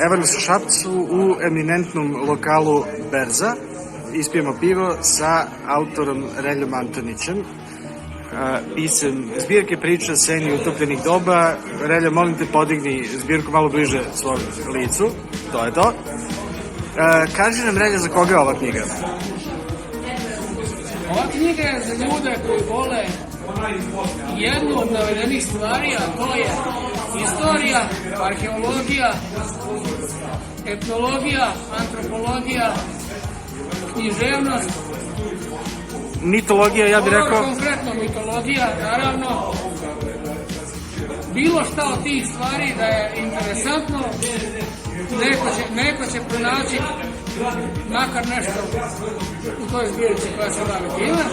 Evo nas u Šapcu u eminentnom lokalu Berza. Ispijemo pivo sa autorom Reljom Antonićem, pisem zbirke priča Senji utopljenih doba. Relja, molim te, podigni zbirku malo bliže svom licu. To je to. Kaži nam, Relja, za koga je ova knjiga? Ova knjiga je za ljude koji vole jednu od navedenih stvari, a to je istorija, arheologija, etnologija, antropologija, književnost. Mitologija, ja bih rekao. Konkretno mitologija, naravno. Bilo šta od tih stvari da je interesantno, neko će pronaći makar nešto u toj zbirci koja se bavi time.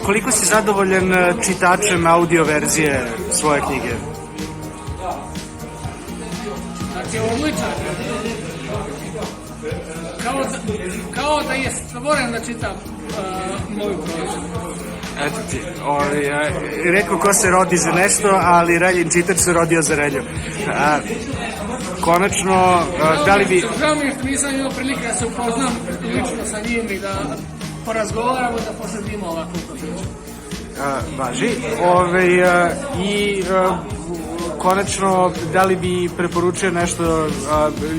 Koliko si zadovoljan čitačem audio verzije svoje knjige? Znači, odličan. Kao da je stvoren da čitam moju proizvod. Eto ti, rekao ko se rodi za nešto, ali Reljin čitač se rodio za Relju. Konačno, da li bi... Žao mi je što nisam imao prilike da se upoznam lično sa njim i da porazgovaramo, da posadimo ovakvu priču. Važi. I konačno, da li bi preporučio nešto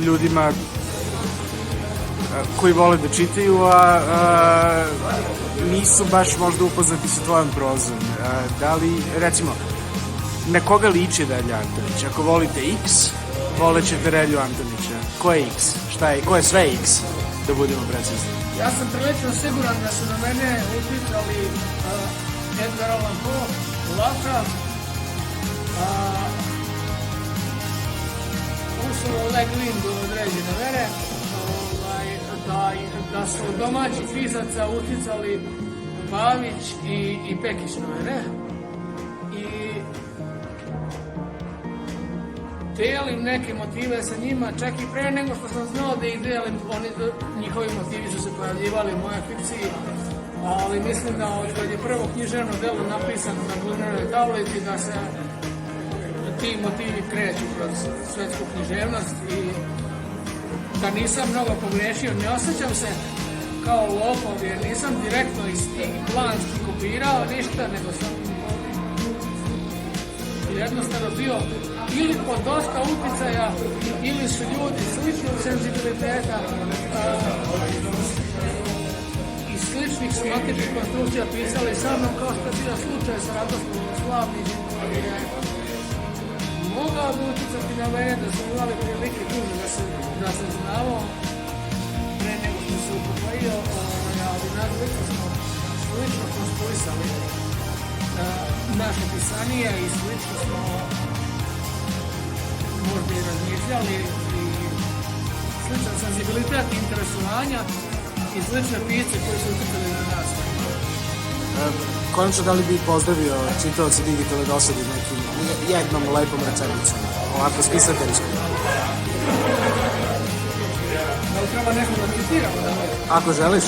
ljudima koji vole da čitaju, a nisu baš možda upoznati sa tvojom prozom? Da li, recimo, na koga liči Relja Antonić? Ako volite X, volećete Relju Antonića. Ko je X? Šta je? Ko je sve X? Da budemo precizni. Ja sam prilično siguran da su na mene uticali Edgar Allan Poe, Lovecraft, Ursula Le Guin do određene mere, da su od domaćih pisaca uticali Pavić i Pekić na mene. I delim neke motive sa njima, čak i pre nego što sam znao da ih delim, njihovi motivi su se pojavljivali u mojoj fikciji, ali mislim da od je prvo književno delo napisano na glunenoj tablici, da se ti motivi kreću kroz svetsku književnost i da nisam mnogo pogrešio. Ne osjećam se kao lopov jer nisam direktno i planski kopirao ništa, nego sam jednostavno bio ili pod dosta uticaja, ili su ljudi sličnog senzibiliteta i sličnih somatičnih konstrukcija pisali sa mnom, kao što je bio slučaj sa Radostom Slavnićem, koji je mogao bi uticati na mene, da sam imali prilike duže da sam znao pre nego što se upokojio, ali nadalje smo slično konstruisali naše pisanje i slično smo možda i razmišljali i sličan senzibilitet interesovanja i slične pisce koji su uticali na nas. Konačno, da li bi pozdravio čitalaca Digitalne dosadi jednom lepom rečenicom, ovako spisateljskom? Da li treba nešto da citiramo? Ako želiš.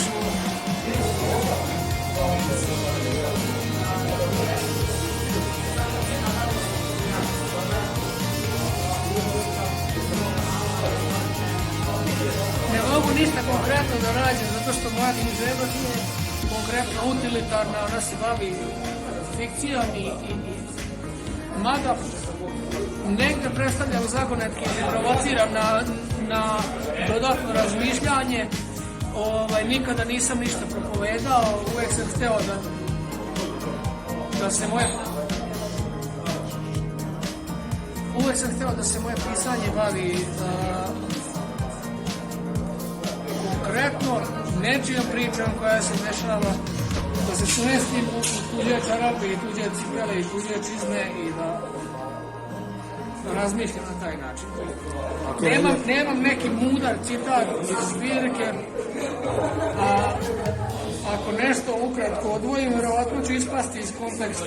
Ne mogu ništa konkretno da rađem, zato što moja književnost nije konkretno utilitarna, ona se bavi fikcijom i mada negde predstavljam zagonetke ili provociram na dodatno razmišljanje. Nikada nisam ništa propovedao, uvek sam hteo da se moje pisanje bavi konkretno nečijom pričom koja se dešava, da se smestim u tuđe čarape i tuđe cipele i tuđe čizme i da razmišljam na taj način. Nemam neki mudar citat iz zbirke, a ako nešto ukratko odvojim, verovatno ću ispasti iz konteksta.